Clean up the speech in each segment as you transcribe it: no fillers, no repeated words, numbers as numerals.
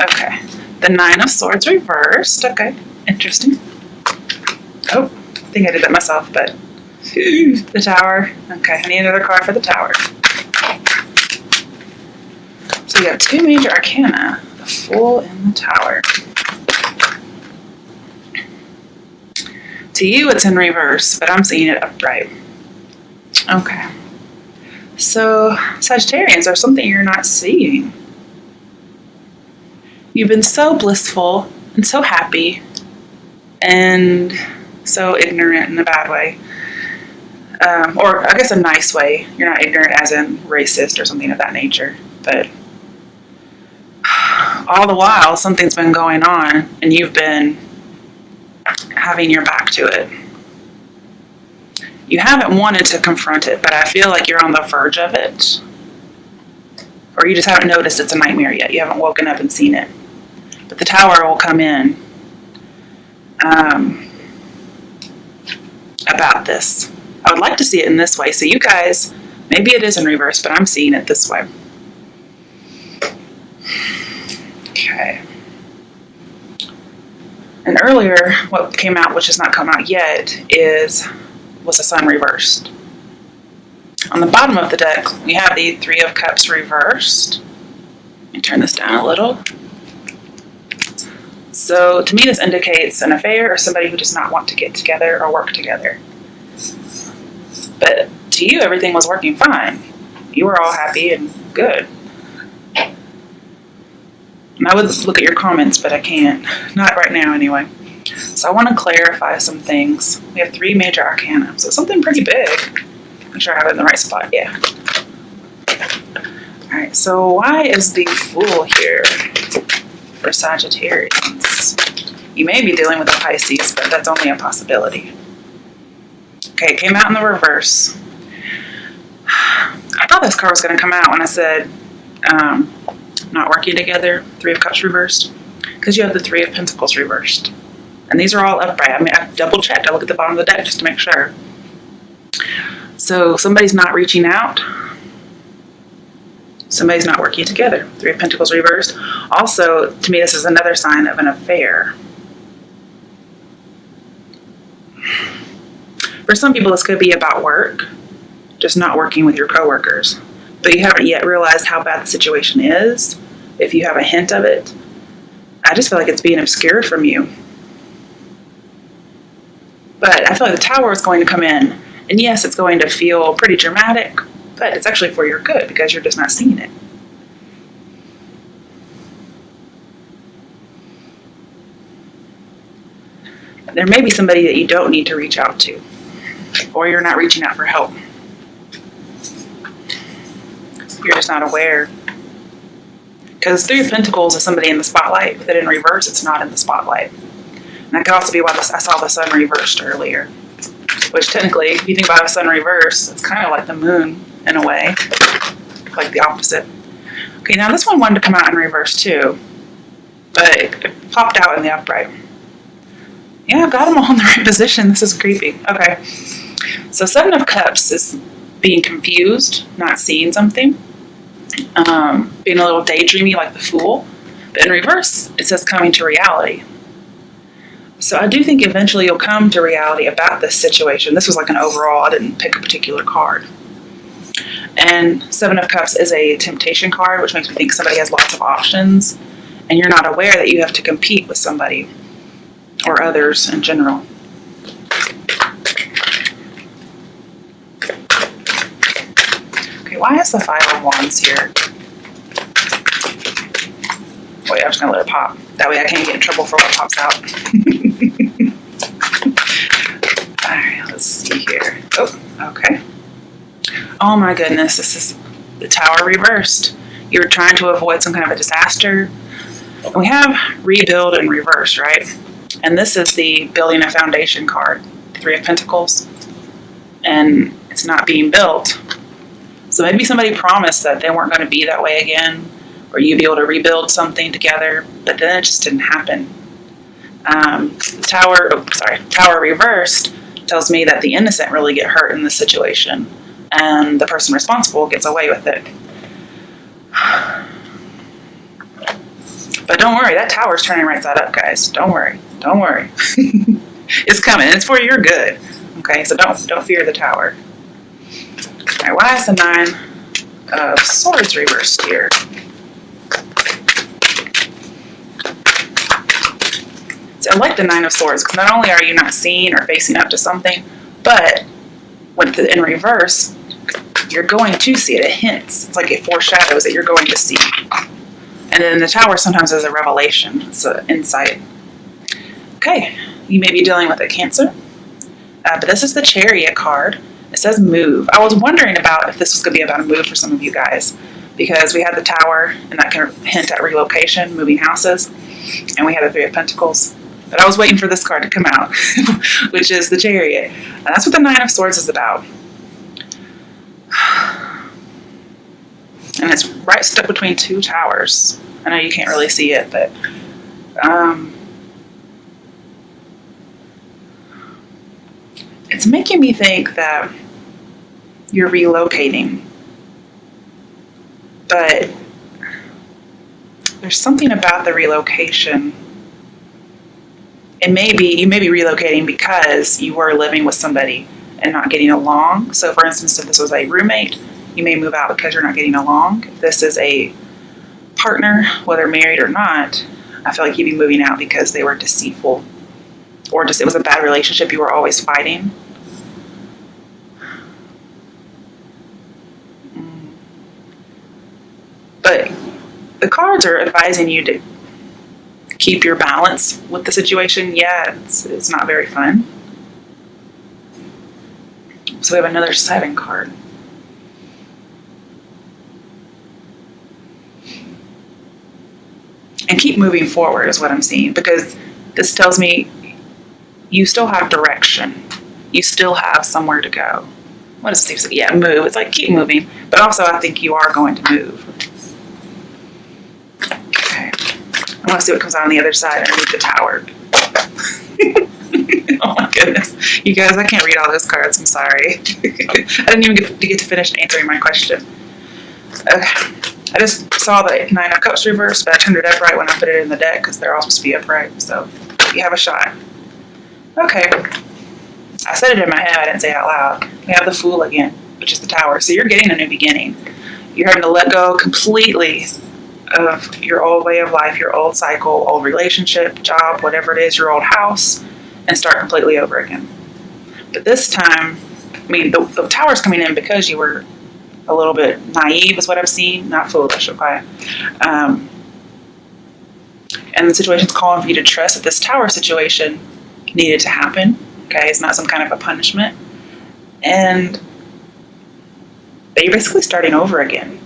Okay. The Nine of Swords reversed. Okay. Interesting. Oh, I think I did that myself, but the Tower. Okay, I need another card for the Tower. So you have two major arcana, the Fool and the Tower. To you, it's in reverse, but I'm seeing it upright. Okay. So, Sagittarians, there's something you're not seeing. You've been so blissful and so happy and so ignorant in a bad way. Or I guess a nice way. You're not ignorant as in racist or something of that nature. But all the while, something's been going on and you've been having your back to it. You haven't wanted to confront it, but I feel like you're on the verge of it. Or you just haven't noticed it's a nightmare yet. You haven't woken up and seen it. But the Tower will come in about this. I would like to see it in this way. So you guys, maybe it is in reverse, but I'm seeing it this way. Okay. And earlier, what came out, which has not come out yet, was the Sun reversed. On the bottom of the deck, we have the Three of Cups reversed. Let me turn this down a little. So to me, this indicates an affair or somebody who does not want to get together or work together. But to you, everything was working fine. You were all happy and good. And I would look at your comments, but I can't. Not right now, anyway. So I want to clarify some things. We have three major arcana, so something pretty big. Make sure I have it in the right spot, yeah. Alright, so why is the Fool here for Sagittarians? You may be dealing with a Pisces, but that's only a possibility. Okay, it came out in the reverse. I thought this card was going to come out when I said not working together, Three of Cups reversed, because you have the Three of Pentacles reversed. And these are all upright. I mean, I've double checked. I look at the bottom of the deck just to make sure. So somebody's not reaching out. Somebody's not working together. Three of Pentacles reversed. Also, to me, this is another sign of an affair. For some people, this could be about work, just not working with your coworkers. But you haven't yet realized how bad the situation is. If you have a hint of it, I just feel like it's being obscured from you. But I feel like the Tower is going to come in. And yes, it's going to feel pretty dramatic, but it's actually for your good because you're just not seeing it. There may be somebody that you don't need to reach out to, or you're not reaching out for help. You're just not aware. Because Three of Pentacles is somebody in the spotlight, but in reverse, it's not in the spotlight. And that could also be why I saw the Sun reversed earlier. Which technically, if you think about a Sun reverse, it's kind of like the Moon in a way. Like the opposite. Okay, now this one wanted to come out in reverse too. But it popped out in the upright. Yeah, I've got them all in the right position. This is creepy. Okay. So Seven of Cups is being confused, not seeing something. Being a little daydreamy like the Fool. But in reverse, it says coming to reality. So I do think eventually you'll come to reality about this situation. This was like an overall, I didn't pick a particular card. And Seven of Cups is a temptation card, which makes me think somebody has lots of options, and you're not aware that you have to compete with somebody or others in general. Okay, why is the Five of Wands here? Wait, I'm just going to let it pop. That way I can't get in trouble for what pops out. Alright, let's see here. Oh, okay. Oh my goodness, this is the Tower reversed. You were trying to avoid some kind of a disaster. And we have rebuild in reverse, right? And this is the building a foundation card, Three of Pentacles. And it's not being built. So maybe somebody promised that they weren't going to be that way again, or you'd be able to rebuild something together, but then it just didn't happen. Tower reversed tells me that the innocent really get hurt in this situation, and the person responsible gets away with it. But don't worry, that tower's turning right side up, guys. Don't worry. Don't worry. It's coming. It's for your good. Okay, so don't fear the tower. All right, why is the 9 of Swords reversed here? So I like the 9 of Swords because not only are you not seeing or facing up to something, but in reverse, you're going to see it. It hints. It's like it foreshadows that you're going to see. And then the tower sometimes is a revelation. It's an insight. Okay, you may be dealing with a Cancer. But this is the Chariot card. It says move. I was wondering about if this was going to be about a move for some of you guys, because we had the Tower, and that can hint at relocation, moving houses, and we had the 3 of Pentacles. But I was waiting for this card to come out, which is the Chariot. And that's what the 9 of Swords is about. And it's right stuck between 2 towers. I know you can't really see it, but it's making me think that you're relocating. But there's something about the relocation. You may be relocating because you were living with somebody and not getting along. So for instance, if this was a roommate, you may move out because you're not getting along. If this is a partner, whether married or not, I feel like you'd be moving out because they were deceitful, or just it was a bad relationship, you were always fighting. But the cards are advising you to keep your balance with the situation. Yeah, it's not very fun. So we have another 7 card. And keep moving forward is what I'm seeing, because this tells me you still have direction. You still have somewhere to go. What does Steve say? Yeah, move. It's like keep moving. But also I think you are going to move. Okay. I want to see what comes out on the other side underneath the Tower. Oh my goodness. You guys, I can't read all those cards. I'm sorry. I didn't even get to finish answering my question. Okay. I just saw the 9 of Cups reversed, but I turned it upright when I put it in the deck because they're all supposed to be upright. So you have a shot. Okay. I said it in my head. I didn't say it out loud. We have the Fool again, which is the Tower. So you're getting a new beginning. You're having to let go completely of your old way of life, your old cycle, old relationship, job, whatever it is, your old house, and start completely over again. But this time, I mean, the Tower's coming in because you were a little bit naive is what I've seen, not foolish, okay? And the situation's calling for you to trust that this Tower situation needed to happen, okay? It's not some kind of a punishment. And that you're basically starting over again.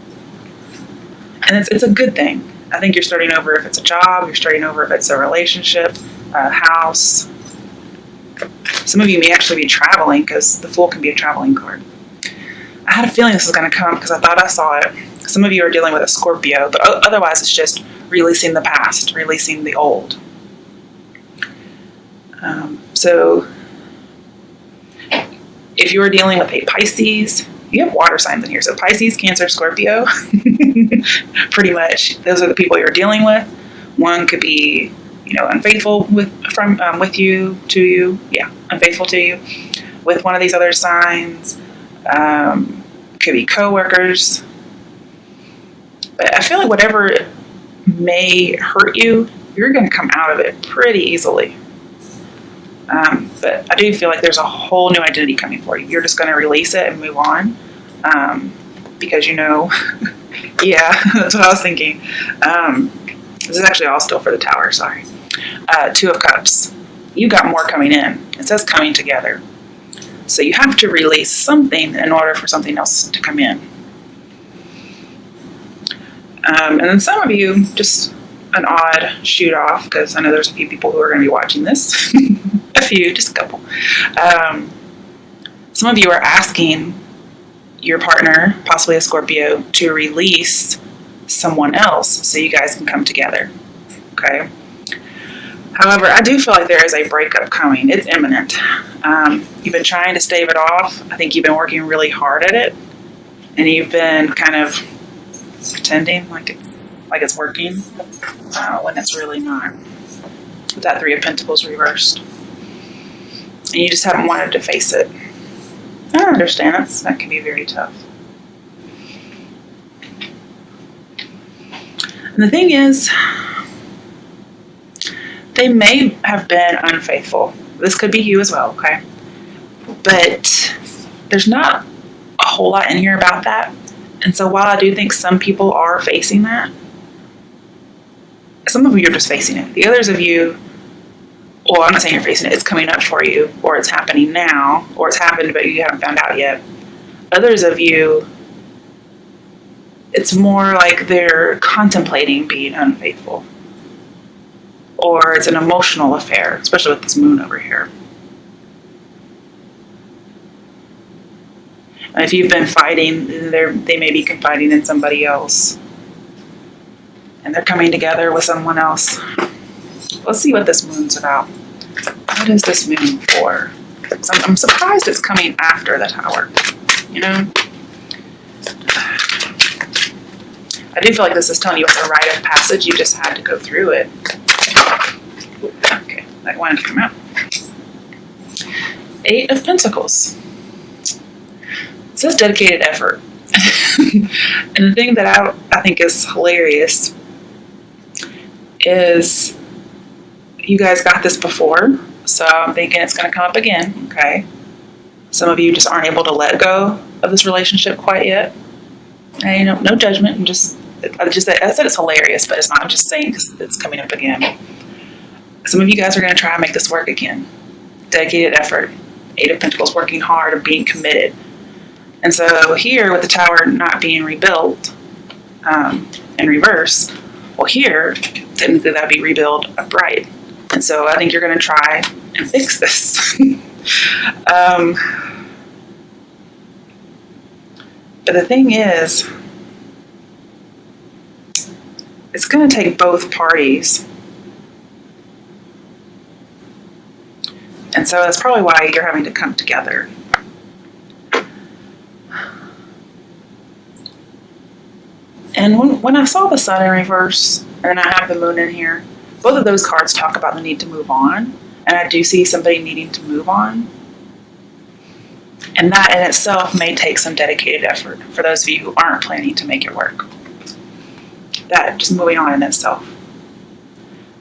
And it's a good thing. I think you're starting over if it's a job, you're starting over if it's a relationship, a house. Some of you may actually be traveling, because the Fool can be a traveling card. I had a feeling this was going to come because I thought I saw it. Some of you are dealing with a Scorpio, but otherwise it's just releasing the past, releasing the old. So if you're dealing with a Pisces, you have water signs in here. So Pisces, Cancer, Scorpio, pretty much those are the people you're dealing with. One could be, unfaithful with you, to you. Yeah, unfaithful to you with one of these other signs. Could be co-workers. But I feel like whatever may hurt you, you're going to come out of it pretty easily. But I do feel like there's a whole new identity coming for you. You're just going to release it and move on. Because yeah, that's what I was thinking. This is actually all still for the Tower, sorry. 2 of Cups. You got more coming in. It says coming together. So you have to release something in order for something else to come in. And then some of you, just an odd shoot off, because I know there's a few people who are going to be watching this. A few, just a couple. Some of you are asking your partner, possibly a Scorpio, to release someone else so you guys can come together. Okay? However, I do feel like there is a breakup coming. It's imminent. You've been trying to stave it off. I think you've been working really hard at it. And you've been kind of pretending like like it's working, when it's really not. With that Three of Pentacles reversed. And you just haven't wanted to face it. I understand. That can be very tough. And the thing is, they may have been unfaithful. This could be you as well, okay? But there's not a whole lot in here about that. And so while I do think some people are facing that, some of you are just facing it. The others of you, well, I'm not saying you're facing it, it's coming up for you, or it's happening now, or it's happened but you haven't found out yet. Others of you, it's more like they're contemplating being unfaithful. Or it's an emotional affair, especially with this moon over here. And if you've been fighting, they may be confiding in somebody else. And they're coming together with someone else. Let's see what this moon's about. What is this moon for? I'm surprised it's coming after the Tower. You know? I do feel like this is telling you it's a rite of passage. You just had to go through it. Okay, that wanted to come out. Eight of Pentacles. It says dedicated effort. And the thing that I think is hilarious is you guys got this before, so I'm thinking it's going to come up again, okay? Some of you just aren't able to let go of this relationship quite yet. And, no judgment. I said it's hilarious, but it's not. I'm just saying because it's coming up again. Some of you guys are going to try and make this work again. Dedicated effort. Eight of Pentacles, working hard and being committed. And so here, with the Tower not being rebuilt in reverse, well, here, technically that would be rebuild upright. And so I think you're going to try and fix this. But the thing is, it's going to take both parties. And so that's probably why you're having to come together. And when I saw the Sun in reverse, and I have the Moon in here, both of those cards talk about the need to move on. And I do see somebody needing to move on. And that in itself may take some dedicated effort for those of you who aren't planning to make it work. That just moving on in itself.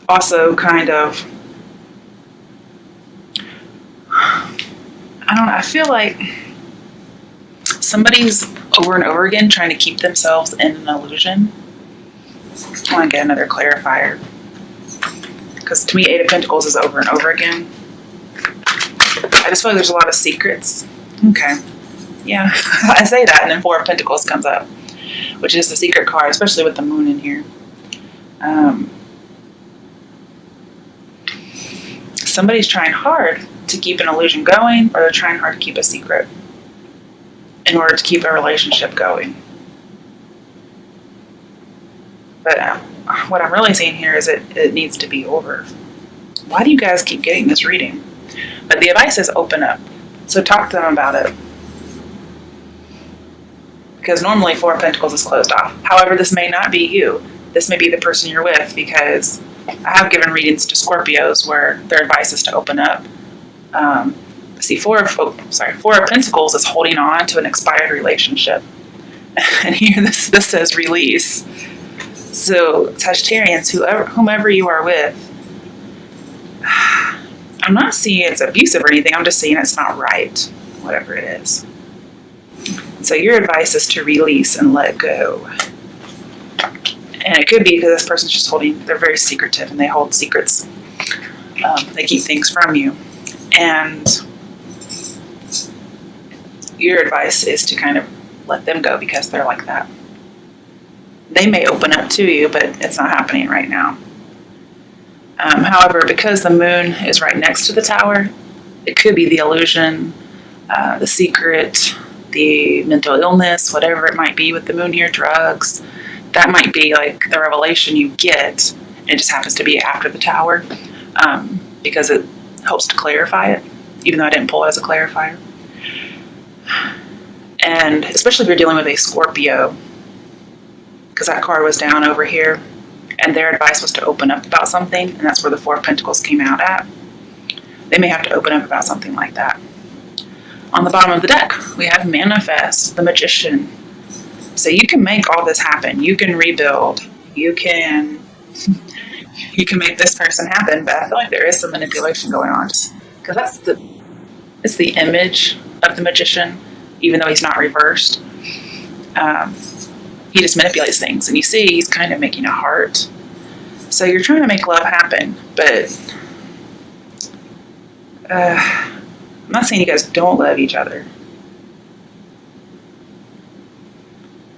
Also kind of, I feel like somebody's over and over again trying to keep themselves in an illusion. I want to get another clarifier. Because to me, Eight of Pentacles is over and over again. I just feel like there's a lot of secrets. Okay. Yeah, I say that, and then Four of Pentacles comes up, which is the secret card, especially with the Moon in here. Somebody's trying hard to keep an illusion going, or they're trying hard to keep a secret in order to keep a relationship going. But what I'm really seeing here is it needs to be over. Why do you guys keep getting this reading? But the advice is open up. So talk to them about it. Because normally Four of Pentacles is closed off. However, this may not be you. This may be the person you're with, because I have given readings to Scorpios where their advice is to open up. See, Four of Pentacles is holding on to an expired relationship. And here this says release. So Sagittarians, whomever you are with, I'm not seeing it's abusive or anything. I'm just saying it's not right, whatever it is. So your advice is to release and let go. And it could be because this person's just they're very secretive and they hold secrets. They keep things from you. And your advice is to kind of let them go because they're like that. They may open up to you, but it's not happening right now. However, because the Moon is right next to the Tower, it could be the illusion, the secret, the mental illness, whatever it might be with the Moon here, drugs. That might be like the revelation you get. It just happens to be after the Tower, because it helps to clarify it, even though I didn't pull it as a clarifier. And especially if you're dealing with a Scorpio, because that card was down over here, and their advice was to open up about something, and that's where the Four of Pentacles came out at. They may have to open up about something like that. On the bottom of the deck, we have Manifest, the Magician. So you can make all this happen. You can rebuild. You can make this person happen, but I feel like there is some manipulation going on, because it's the image of the Magician, even though he's not reversed. He just manipulates things, and you see he's kind of making a heart. So you're trying to make love happen, but I'm not saying you guys don't love each other.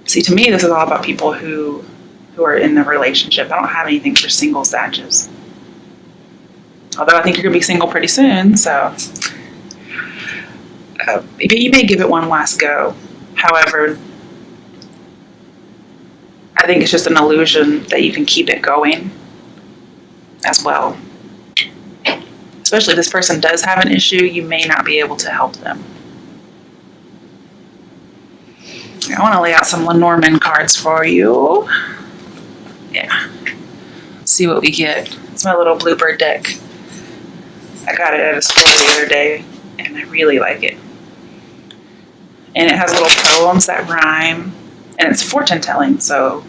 See, to me, this is all about people who are in a relationship. I don't have anything for single Sages. Although I think you're going to be single pretty soon, so you may give it one last go. However, I think it's just an illusion that you can keep it going as well. Especially if this person does have an issue, you may not be able to help them. I want to lay out some Lenormand cards for you. Yeah. Let's see what we get. It's my little Bluebird deck. I got it at a store the other day, and I really like it. And it has little poems that rhyme, and it's fortune telling, so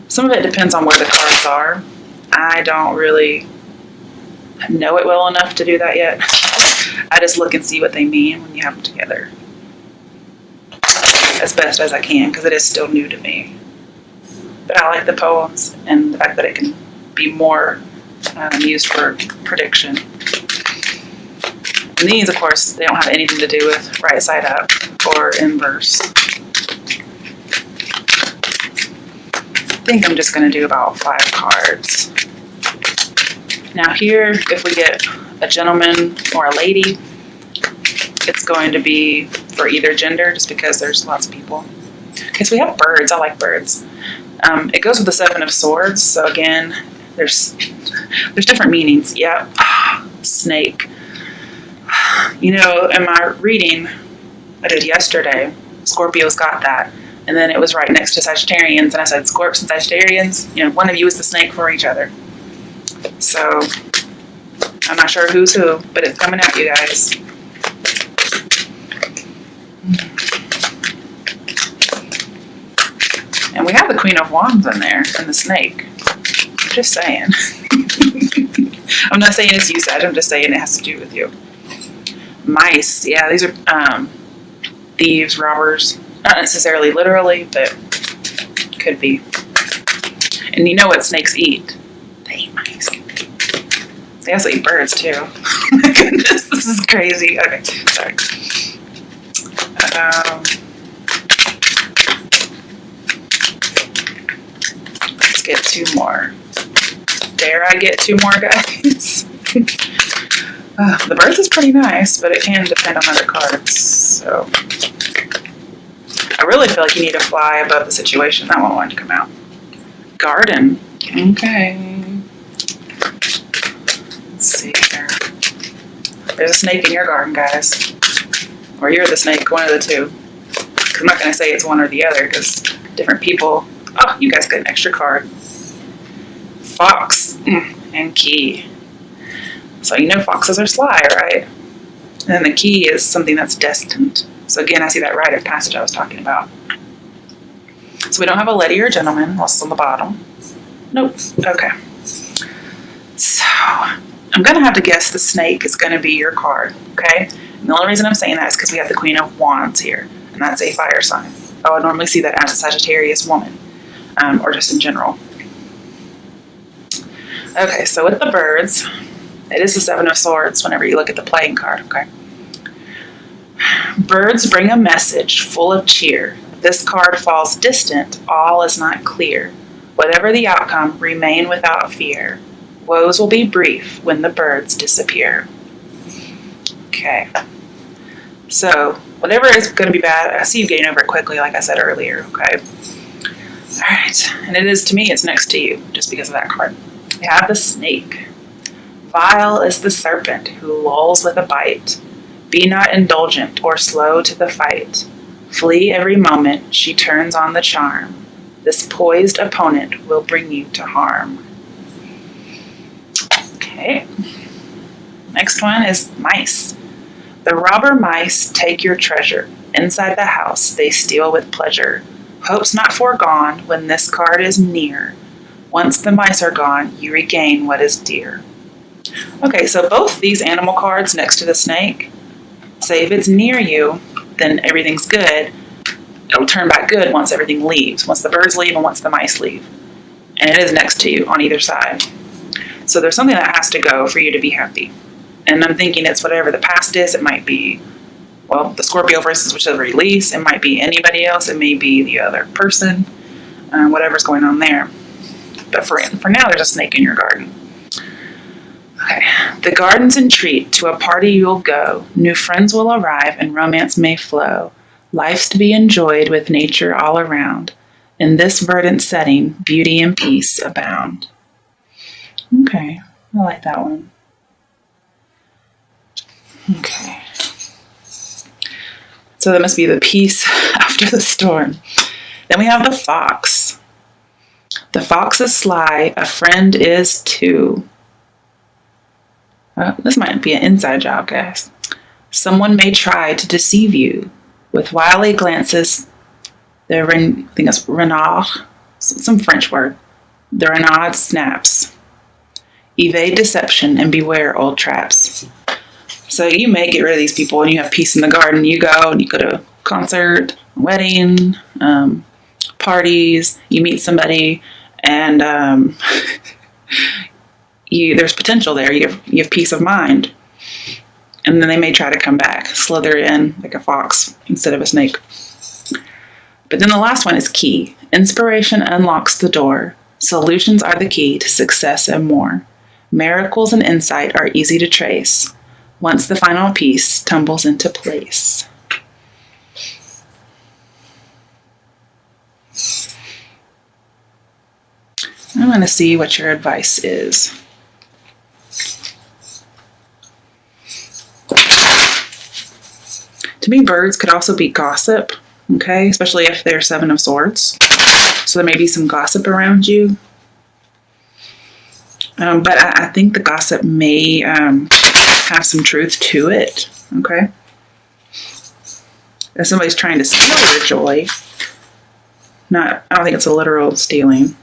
some of it depends on where the cards are. I don't really know it well enough to do that yet. I just look and see what they mean when you have them together, as best as I can, because it is still new to me. But I like the poems and the fact that it can be more used for prediction. And these, of course, they don't have anything to do with right side up or inverse. I think I'm just going to do about 5 cards. Now here, if we get a gentleman or a lady, it's going to be for either gender, just because there's lots of people. Okay, so we have birds. I like birds. It goes with the 7 of Swords. So again, there's different meanings. Yep. Snake. You know, in my reading I did yesterday, Scorpios got that. And then it was right next to Sagittarians, and I said, Scorps and Sagittarians, you know, one of you is the snake for each other. So I'm not sure who's who, but it's coming at you guys. And we have the Queen of Wands in there, and the snake. Just saying. I'm not saying it's you, Sag. I'm just saying it has to do with you. Mice. Yeah, these are thieves, robbers. Not necessarily literally, but could be. And you know what snakes eat? They eat mice. They also eat birds, too. Oh my goodness, this is crazy. Okay, sorry. Let's get 2 more. Dare I get 2 more, guys? The birds is pretty nice, but it can depend on other cards. So I really feel like you need to fly above the situation. That one wanted to come out. Garden. Okay. Let's see here. There's a snake in your garden, guys. Or you're the snake, one of the two. I'm not going to say it's one or the other, because different people. Oh, you guys got an extra card. Fox and key. So you know foxes are sly, right? And then the key is something that's destined. So again, I see that rite of passage I was talking about. So we don't have a lady or a gentleman, unless it's on the bottom. Nope. Okay. So I'm going to have to guess the snake is going to be your card, okay? And the only reason I'm saying that is because we have the Queen of Wands here, and that's a fire sign. I would normally see that as a Sagittarius woman, or just in general. Okay, so with the birds, it is the 7 of Swords whenever you look at the playing card, okay? Birds bring a message full of cheer. If this card falls distant, all is not clear. Whatever the outcome, remain without fear. Woes will be brief when the birds disappear. Okay. So, whatever is going to be bad, I see you getting over it quickly, like I said earlier, okay? Alright, and it is, to me, it's next to you, just because of that card. We have the snake. Vile is the serpent who lulls with a bite. Be not indulgent or slow to the fight. Flee every moment, she turns on the charm. This poised opponent will bring you to harm. Okay. Next one is mice. The robber mice take your treasure. Inside the house they steal with pleasure. Hopes not foregone when this card is near. Once the mice are gone, you regain what is dear. Okay, so both these animal cards next to the snake say if it's near you, then everything's good. It'll turn back good once everything leaves, once the birds leave and once the mice leave. And it is next to you on either side. So there's something that has to go for you to be happy. And I'm thinking it's whatever the past is. It might be, well, the Scorpio versus whichever release. It might be anybody else. It may be the other person. Whatever's going on there. But for now, there's a snake in your garden. Okay. The garden's entreat. To a party you'll go. New friends will arrive and romance may flow. Life's to be enjoyed with nature all around. In this verdant setting, beauty and peace abound. Okay. I like that one. Okay. So that must be the peace after the storm. Then we have the fox. The fox is sly, a friend is too. This might be an inside job, guys. Someone may try to deceive you with wily glances. I think it's renard, some French word. The renard snaps. Evade deception and beware old traps. So you may get rid of these people and you have peace in the garden. You go and you go to a concert, wedding, parties, you meet somebody, and there's potential there. You have peace of mind. And then they may try to come back, slither in like a fox instead of a snake. But then the last one is key. Inspiration unlocks the door. Solutions are the key to success and more. Miracles and insight are easy to trace once the final piece tumbles into place. I'm going to see what your advice is. To me, birds could also be gossip, okay? Especially if they're Seven of Swords. So there may be some gossip around you. But I think the gossip may have some truth to it, okay? If somebody's trying to steal your joy, I don't think it's a literal stealing.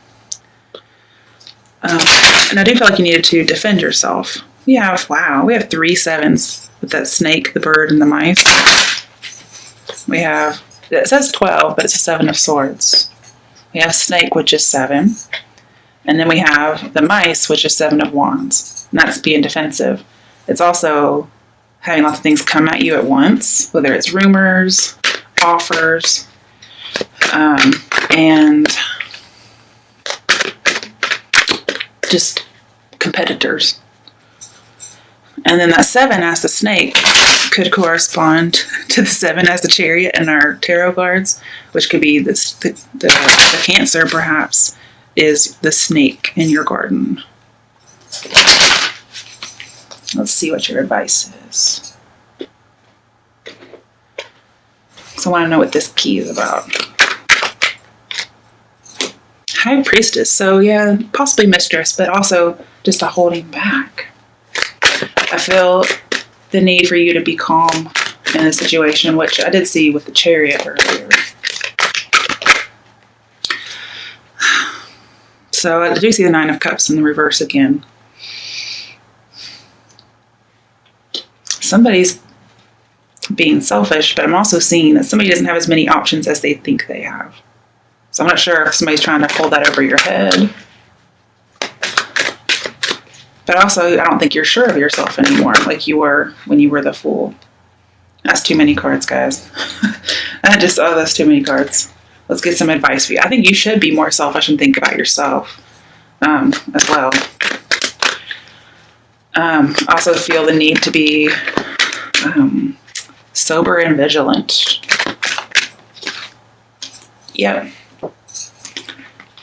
And I do feel like you needed to defend yourself. We have 3 sevens with that snake, the bird, and the mice. We have, it says 12, but it's a 7 of Swords. We have snake, which is 7. And then we have the mice, which is 7 of Wands. And that's being defensive. It's also having lots of things come at you at once, whether it's rumors, offers, and just competitors. And then that 7 as the snake could correspond to the 7 as the Chariot in our tarot cards, which could be the Cancer, perhaps, is the snake in your garden. Let's see what your advice is. So I want to know what this key is about. High Priestess. So yeah, possibly mistress, but also just a holding back. I feel the need for you to be calm in a situation, which I did see with the Chariot earlier. So I do see the 9 of Cups in the reverse again. Somebody's being selfish, but I'm also seeing that somebody doesn't have as many options as they think they have. So I'm not sure if somebody's trying to pull that over your head. But also, I don't think you're sure of yourself anymore, like you were when you were the Fool. That's too many cards, guys. That's too many cards. Let's get some advice for you. I think you should be more selfish and think about yourself as well. Also feel the need to be sober and vigilant. Yep.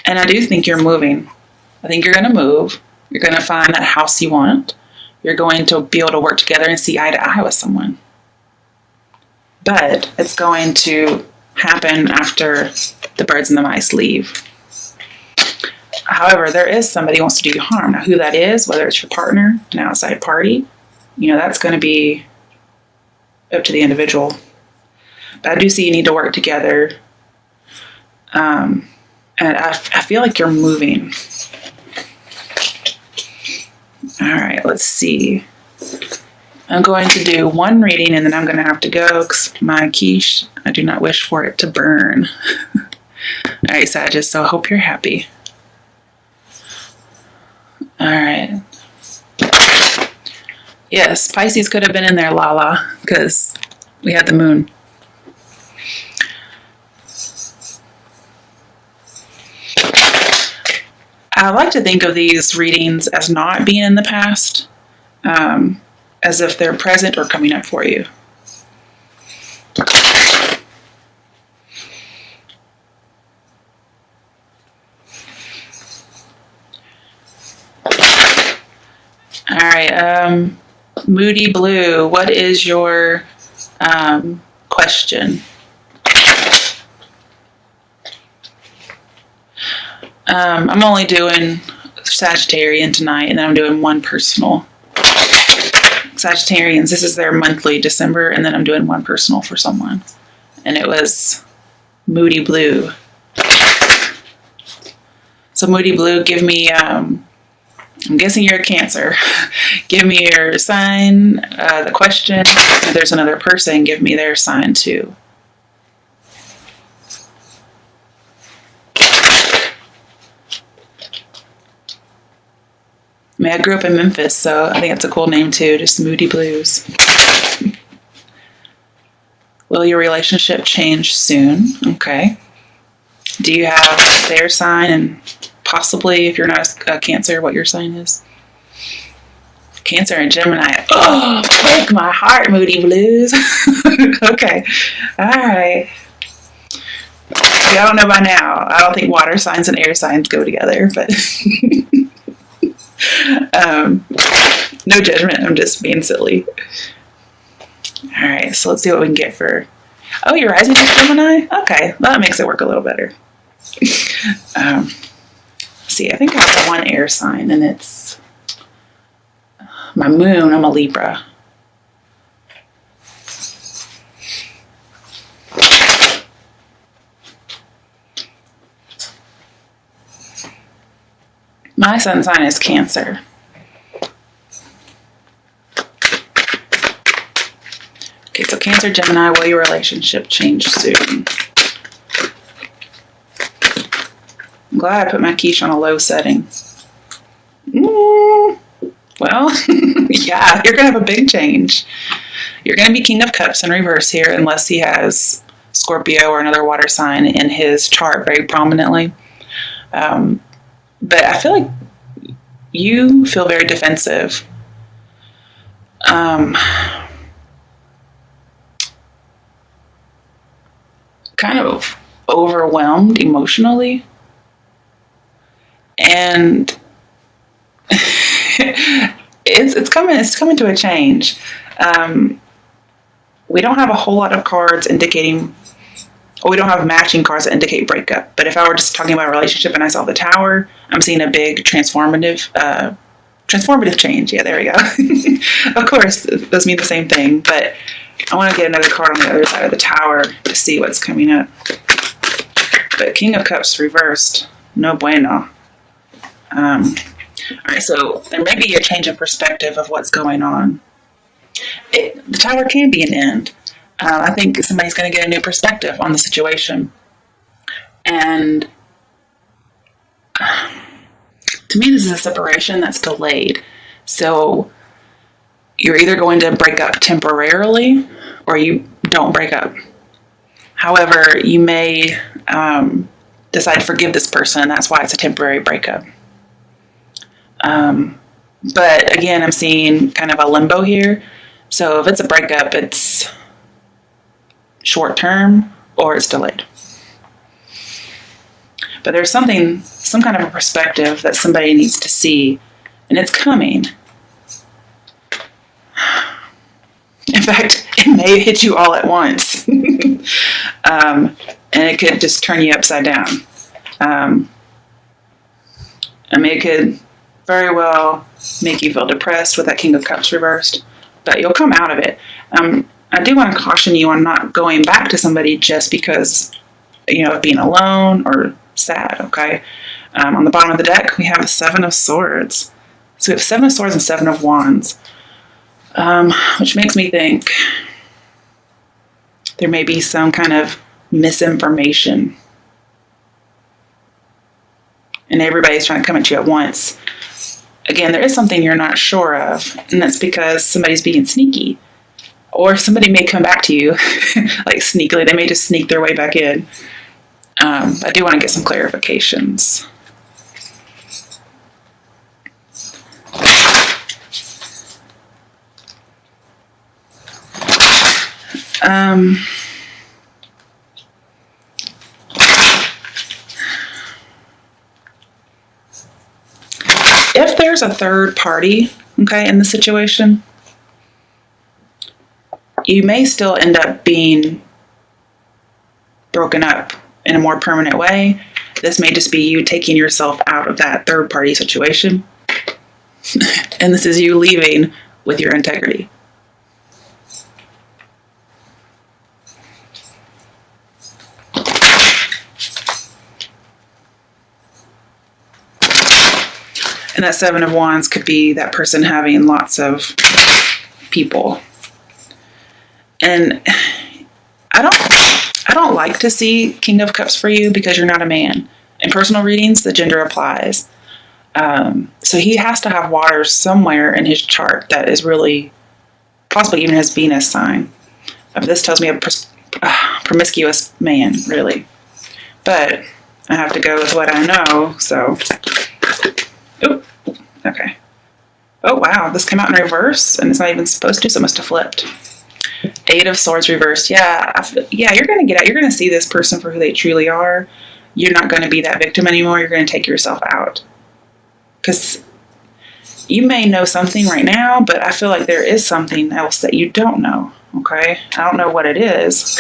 And I do think you're moving. I think you're going to move. You're going to find that house you want. You're going to be able to work together and see eye to eye with someone. But it's going to happen after the birds and the mice leave. However, there is somebody who wants to do you harm. Now, who that is, whether it's your partner, an outside party, that's going to be up to the individual. But I do see you need to work together. And I feel like you're moving. All right, let's see. I'm going to do one reading and then I'm going to have to go because my quiche, I do not wish for it to burn. All right, Sagittarius, so I hope you're happy. All right. Yes, Pisces could have been in there, Lala, because we had the moon. I like to think of these readings as not being in the past, as if they're present or coming up for you. All right, Moody Blue, what is your question? I'm only doing Sagittarian tonight, and then I'm doing one personal. Sagittarians, this is their monthly December, and then I'm doing one personal for someone. And it was Moody Blue. So Moody Blue, give me, I'm guessing you're a Cancer. Give me your sign, the question. If there's another person, give me their sign too. I mean, I grew up in Memphis, so I think it's a cool name too, just Moody Blues. Will your relationship change soon? Okay. Do you have their sign, and possibly, if you're not a Cancer, what your sign is? Cancer and Gemini. Oh, break my heart, Moody Blues. Okay. All right. Y'all don't know by now. I don't think water signs and air signs go together, but... no judgment, I'm just being silly. Alright, so let's see what we can get for... Oh, your rising is Gemini? Okay, that makes it work a little better. See, I think I have one air sign, and it's my moon. I'm a Libra. My sun sign is Cancer. Okay, so Cancer, Gemini, will your relationship change soon? I'm glad I put my quiche on a low setting. Well, yeah, you're going to have a big change. You're going to be King of Cups in reverse here, unless he has Scorpio or another water sign in his chart very prominently. But I feel like you feel very defensive. Kind of overwhelmed emotionally. And it's coming to a change. We don't have a whole lot of cards indicating... we don't have matching cards that indicate breakup. But if I were just talking about a relationship and I saw the Tower, I'm seeing a big transformative change. Yeah, there we go. Of course, those mean the same thing. But I want to get another card on the other side of the Tower to see what's coming up. But King of Cups reversed. No bueno. All right, so there may be a change of perspective of what's going on. The Tower can be an end. I think somebody's going to get a new perspective on the situation. And to me, this is a separation that's delayed. So you're either going to break up temporarily or you don't break up. However, you may decide to forgive this person. That's why it's a temporary breakup. But again, I'm seeing kind of a limbo here. So if it's a breakup, it's short term or it's delayed. But there's some kind of a perspective that somebody needs to see, and it's coming. In fact, it may hit you all at once. And it could just turn you upside down. I mean, it could very well make you feel depressed with that King of Cups reversed, but you'll come out of it. I do want to caution you on not going back to somebody just because, of being alone or sad, okay? On the bottom of the deck, we have the Seven of Swords. So we have Seven of Swords and Seven of Wands, which makes me think there may be some kind of misinformation. And everybody's trying to come at you at once. Again, there is something you're not sure of, and that's because somebody's being sneaky. Or somebody may come back to you, like sneakily. They may just sneak their way back in. I do want to get some clarifications. If there's a third party, okay, in the situation, you may still end up being broken up in a more permanent way. This may just be you taking yourself out of that third party situation. And this is you leaving with your integrity. And that Seven of Wands could be that person having lots of people. And I don't like to see King of Cups for you because you're not a man. In personal readings, the gender applies. So he has to have water somewhere in his chart that is really, possibly even his Venus sign. This tells me a promiscuous man, really. But I have to go with what I know, so. Oh, okay. Oh, wow, this came out in reverse, and it's not even supposed to, so it must have flipped. Eight of Swords reversed. Yeah, you're going to get out. You're going to see this person for who they truly are. You're not going to be that victim anymore. You're going to take yourself out. Because you may know something right now, but I feel like there is something else that you don't know, okay? I don't know what it is,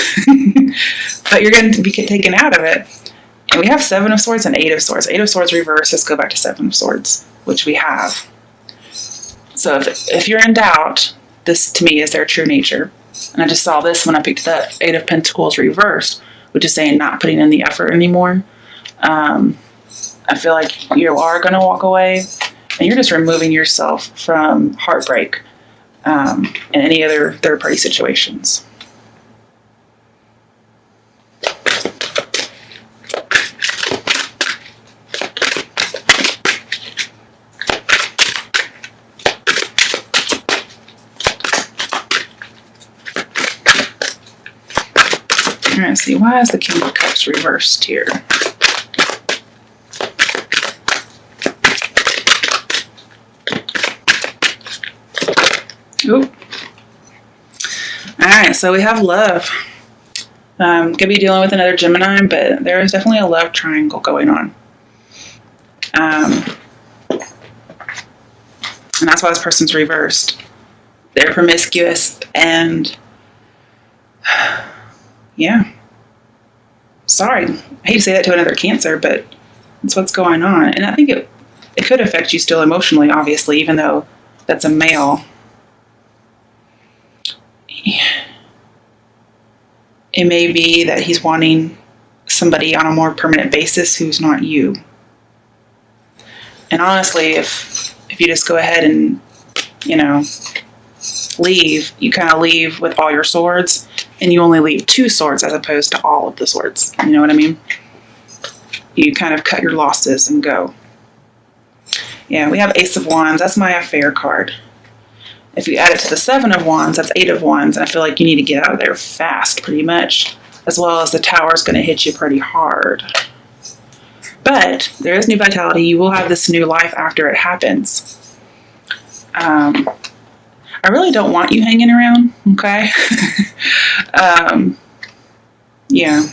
but you're going to be taken out of it. And we have Seven of Swords and Eight of Swords. Eight of Swords reverse. Let's go back to Seven of Swords, which we have. So if you're in doubt, this to me is their true nature. And I just saw this when I picked that Eight of Pentacles reversed, which is saying not putting in the effort anymore. I feel like you are going to walk away, and you're just removing yourself from heartbreak and any other third-party situations. All right, let's see, why is the King of Cups reversed here? Oop. All right, so we have love. Could be dealing with another Gemini, but there is definitely a love triangle going on. And that's why this person's reversed. They're promiscuous and yeah. Sorry. I hate to say that to another Cancer, but that's what's going on. And I think it could affect you still emotionally, obviously, even though that's a male. It may be that he's wanting somebody on a more permanent basis who's not you. And honestly, if you just go ahead and, leave, you kind of leave with all your swords, and you only leave 2 swords as opposed to all of the swords. You know what I mean? You kind of cut your losses and go. Yeah, we have Ace of Wands. That's my affair card. If you add it to the Seven of Wands, that's 8 of Wands. I feel like you need to get out of there fast, pretty much. As well as the Tower's going to hit you pretty hard. But there is new vitality. You will have this new life after it happens. I really don't want you hanging around, okay? Yeah.